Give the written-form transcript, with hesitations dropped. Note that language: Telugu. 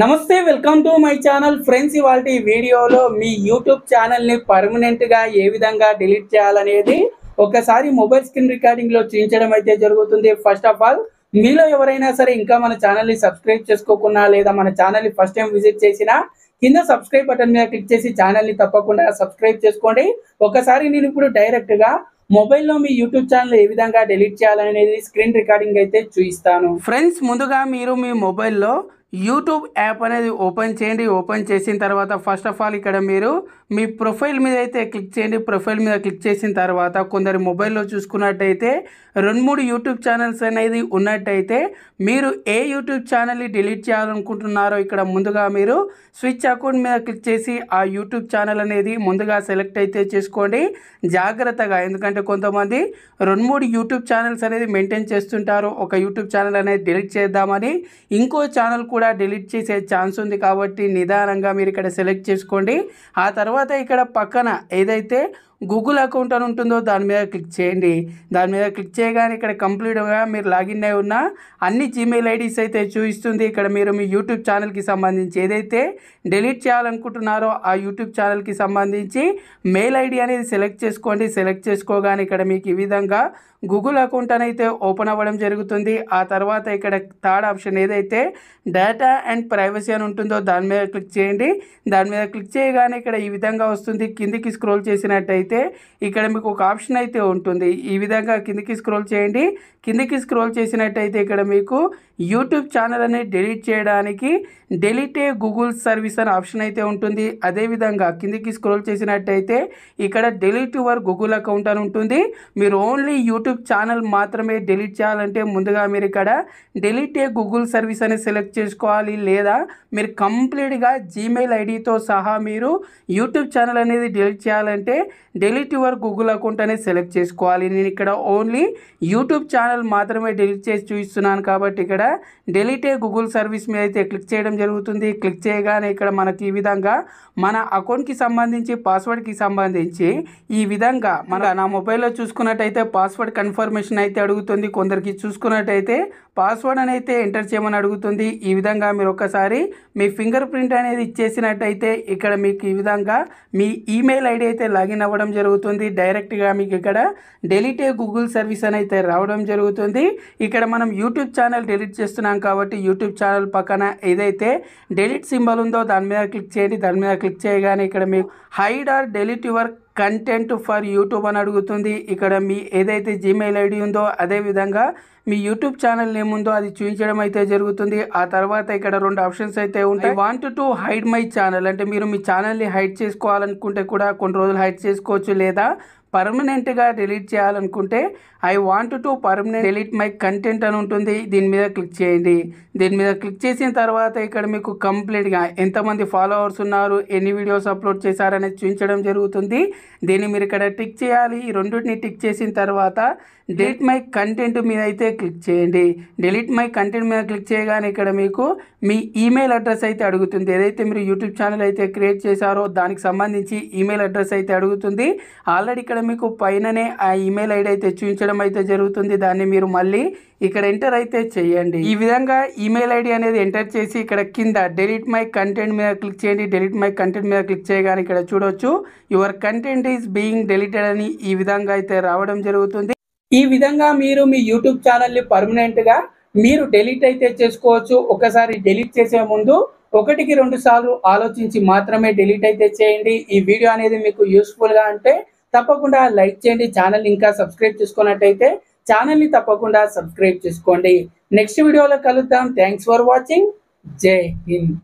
నమస్తే welcome to my channel friends. ఇవాళ వీడియోలో మీ యూట్యూబ్ ఛానల్ని పర్మనెంట్గా ఏ విధంగా డిలీట్ చేయాలనేది ఒకసారి మొబైల్ స్క్రీన్ రికార్డింగ్లో చూపించడం అయితే జరుగుతుంది. ఫస్ట్ ఆఫ్ ఆల్ మీలో ఎవరైనా సరే ఇంకా మన ఛానల్ని సబ్స్క్రైబ్ చేసుకోకున్నా లేదా మన ఛానల్ని ఫస్ట్ టైం విజిట్ చేసినా కింద సబ్స్క్రైబ్ బటన్ మీద క్లిక్ చేసి ఛానల్ని తప్పకుండా సబ్స్క్రైబ్ చేసుకోండి. ఒకసారి నేను ఇప్పుడు డైరెక్ట్గా మొబైల్లో మీ యూట్యూబ్ ఛానల్ ఏ విధంగా డిలీట్ చేయాలనేది స్క్రీన్ రికార్డింగ్ అయితే చూపిస్తాను. ఫ్రెండ్స్, ముందుగా మీరు మీ మొబైల్లో యూట్యూబ్ యాప్ అనేది ఓపెన్ చేయండి. ఓపెన్ చేసిన తర్వాత ఫస్ట్ ఆఫ్ ఆల్ ఇక్కడ మీరు మీ ప్రొఫైల్ మీద అయితే క్లిక్ చేయండి. ప్రొఫైల్ మీద క్లిక్ చేసిన తర్వాత కొందరి మొబైల్లో చూసుకున్నట్టయితే 2-3 యూట్యూబ్ ఛానల్స్ అనేది ఉన్నట్టయితే మీరు ఏ యూట్యూబ్ ఛానల్ని డిలీట్ చేయాలనుకుంటున్నారో ఇక్కడ ముందుగా మీరు స్విచ్ అకౌంట్ మీద క్లిక్ చేసి ఆ యూట్యూబ్ ఛానల్ అనేది ముందుగా సెలెక్ట్ అయితే చేసుకోండి జాగ్రత్తగా. ఎందుకంటే కొంతమంది 2-3 యూట్యూబ్ ఛానల్స్ అనేది మెయింటైన్ చేస్తుంటారు. ఒక యూట్యూబ్ ఛానల్ అనేది డిలీట్ చేద్దామని ఇంకో ఛానల్ కూడా డిలీట్ చేసే ఛాన్స్ ఉంది. కాబట్టి నిదానంగా మీరు ఇక్కడ సెలెక్ట్ చేసుకోండి. ఆ తర్వాత ఇక్కడ పక్కన ఏదైతే గూగుల్ అకౌంట్ అని ఉంటుందో దాని మీద క్లిక్ చేయండి. దాని మీద క్లిక్ చేయగానే ఇక్కడ కంప్లీట్గా మీరు లాగిన్ అయి ఉన్న అన్ని జీమెయిల్ ఐడీస్ అయితే చూపిస్తుంది. ఇక్కడ మీరు మీ యూట్యూబ్ ఛానల్కి సంబంధించి ఏదైతే డిలీట్ చేయాలనుకుంటున్నారో ఆ యూట్యూబ్ ఛానల్కి సంబంధించి మెయిల్ ఐడి అనేది సెలెక్ట్ చేసుకోండి. సెలెక్ట్ చేసుకోగానే ఇక్కడ మీకు ఈ విధంగా గూగుల్ అకౌంట్ అయితే ఓపెన్ అవ్వడం జరుగుతుంది. ఆ తర్వాత ఇక్కడ థర్డ్ ఆప్షన్ ఏదైతే డేటా అండ్ ప్రైవసీ అని ఉంటుందో దాని మీద క్లిక్ చేయండి. దాని మీద క్లిక్ చేయగానే ఇక్కడ ఈ విధంగా వస్తుంది. కిందికి స్క్రోల్ చేసినట్టయితే ఇక్కడ మీకు ఒక ఆప్షన్ అయితే ఉంటుంది. ఈ విధంగా కిందికి స్క్రోల్ చేయండి. కిందికి స్క్రోల్ చేసినట్టయితే ఇక్కడ మీకు యూట్యూబ్ ఛానల్ అనేది డిలీట్ చేయడానికి డిలీట్ ఏ గూగుల్ సర్వీస్ అనే ఆప్షన్ అయితే ఉంటుంది. అదేవిధంగా కిందికి స్క్రోల్ చేసినట్టయితే ఇక్కడ డిలీట్ యువర్ గూగుల్ అకౌంట్ అని ఉంటుంది. మీరు ఓన్లీ యూట్యూబ్ ఛానల్ మాత్రమే డిలీట్ చేయాలంటే ముందుగా మీరు ఇక్కడ డిలీట్ ఏ గూగుల్ సర్వీస్ అనేది సెలెక్ట్ చేసుకోవాలి. లేదా మీరు కంప్లీట్గా జీమెయిల్ ఐడితో సహా మీరు యూట్యూబ్ ఛానల్ అనేది డిలీట్ చేయాలంటే డిలీట్ యువర్ గూగుల్ అకౌంట్ అనేది సెలెక్ట్ చేసుకోవాలి. నేను ఇక్కడ ఓన్లీ యూట్యూబ్ ఛానల్ మాత్రమే డిలీట్ చేసి చూపిస్తున్నాను కాబట్టి ఇక్కడ డిలీట్ ఏ గూగుల్ సర్వీస్ మీద అయితే క్లిక్ చేయడం జరుగుతుంది. క్లిక్ చేయగానే ఇక్కడ మనకి ఈ విధంగా మన అకౌంట్కి సంబంధించి పాస్వర్డ్కి సంబంధించి ఈ విధంగా నా మొబైల్లో చూసుకున్నట్టయితే పాస్వర్డ్ కన్ఫర్మేషన్ అయితే అడుగుతుంది. కొందరికి చూసుకున్నట్టయితే పాస్వర్డ్ అని అయితే ఎంటర్ చేయమని అడుగుతుంది. ఈ విధంగా మీరు ఒకసారి మీ ఫింగర్ ప్రింట్ అనేది ఇచ్చేసినట్టయితే ఇక్కడ మీకు ఈ విధంగా మీ ఈమెయిల్ ఐడి అయితే లాగిన్ అవ్వడం జరుగుతుంది. డైరెక్ట్గా మీకు ఇక్కడ డిలీట్ ఏ గూగుల్ సర్వీస్ అని అయితే రావడం జరుగుతుంది. ఇక్కడ మనం యూట్యూబ్ ఛానల్ డిలీట్ చేస్తున్నాం కాబట్టి యూట్యూబ్ ఛానల్ పక్కన ఏదైతే డిలీట్ సింబల్ ఉందో దాని మీద క్లిక్ చేయండి. దాని మీద క్లిక్ చేయగానే ఇక్కడ మీకు hide or delete your content for YouTube అని అడుగుతుంది. ఇక్కడ మీ ఏదైతే జీమెయిల్ ఐడి ఉందో అదేవిధంగా మీ యూట్యూబ్ ఛానల్ ఏముందో అది చూపించడం అయితే జరుగుతుంది. ఆ తర్వాత ఇక్కడ 2 ఆప్షన్స్ అయితే ఉంటాయి. I want to hide my channel అంటే మీరు మీ ఛానల్ని హైడ్ చేసుకోవాలనుకుంటే కూడా కొన్ని రోజులు హైడ్ చేసుకోవచ్చు. లేదా పర్మనెంట్గా డిలీట్ చేయాలనుకుంటే I want to permanent delete my content అని ఉంటుంది. దీని మీద క్లిక్ చేయండి. దీని మీద క్లిక్ చేసిన తర్వాత ఇక్కడ మీకు కంప్లీట్గా ఎంతమంది ఫాలోవర్స్ ఉన్నారు, ఎన్ని వీడియోస్ అప్లోడ్ చేశారనేది చూపించడం జరుగుతుంది. దీన్ని మీరు ఇక్కడ టిక్ చేయాలి. ఈ రెండింటిని టిక్ చేసిన తర్వాత డిలీట్ మై కంటెంట్ మీద అయితే క్లిక్ చేయండి. డిలీట్ మై కంటెంట్ మీద క్లిక్ చేయగానే ఇక్కడ మీకు మీ ఈమెయిల్ అడ్రస్ అయితే అడుగుతుంది. ఏదైతే మీరు యూట్యూబ్ ఛానల్ అయితే క్రియేట్ చేశారో దానికి సంబంధించి ఈమెయిల్ అడ్రస్ అయితే అడుగుతుంది. ఆల్రెడీ ఇక్కడ మీకు పైననే ఆ ఈమెయిల్ ఐడి అయితే చూపించడం అయితే జరుగుతుంది. దాన్ని మీరు మళ్ళీ ఇక్కడ ఎంటర్ అయితే చేయండి. ఈ విధంగా ఈమెయిల్ ఐడి అనేది ఎంటర్ చేసి ఇక్కడ కింద డిలీట్ మై కంటెంట్ మీద క్లిక్ చేయండి. డిలీట్ మై కంటెంట్ మీద క్లిక్ చేయగానే ఇక్కడ చూడొచ్చు your content is being deleted అని ఈ విధంగా అయితే రావడం జరుగుతుంది. ఈ విధంగా మీరు మీ యూట్యూబ్ ఛానల్ని పర్మనెంట్గా మీరు డిలీట్ అయితే చేసుకోవచ్చు. ఒకసారి డిలీట్ చేసే ముందు 1-2 సార్లు ఆలోచించి మాత్రమే డిలీట్ అయితే చేయండి. ఈ వీడియో అనేది మీకు యూస్ఫుల్గా అంటే తప్పకుండా లైక్ చేయండి. ఛానల్ ఇంకా సబ్స్క్రైబ్ చేసుకున్నట్టయితే ఛానల్ని తప్పకుండా సబ్స్క్రైబ్ చేసుకోండి. నెక్స్ట్ వీడియోలో కలుద్దాం. Thanks for watching. జై హింద్.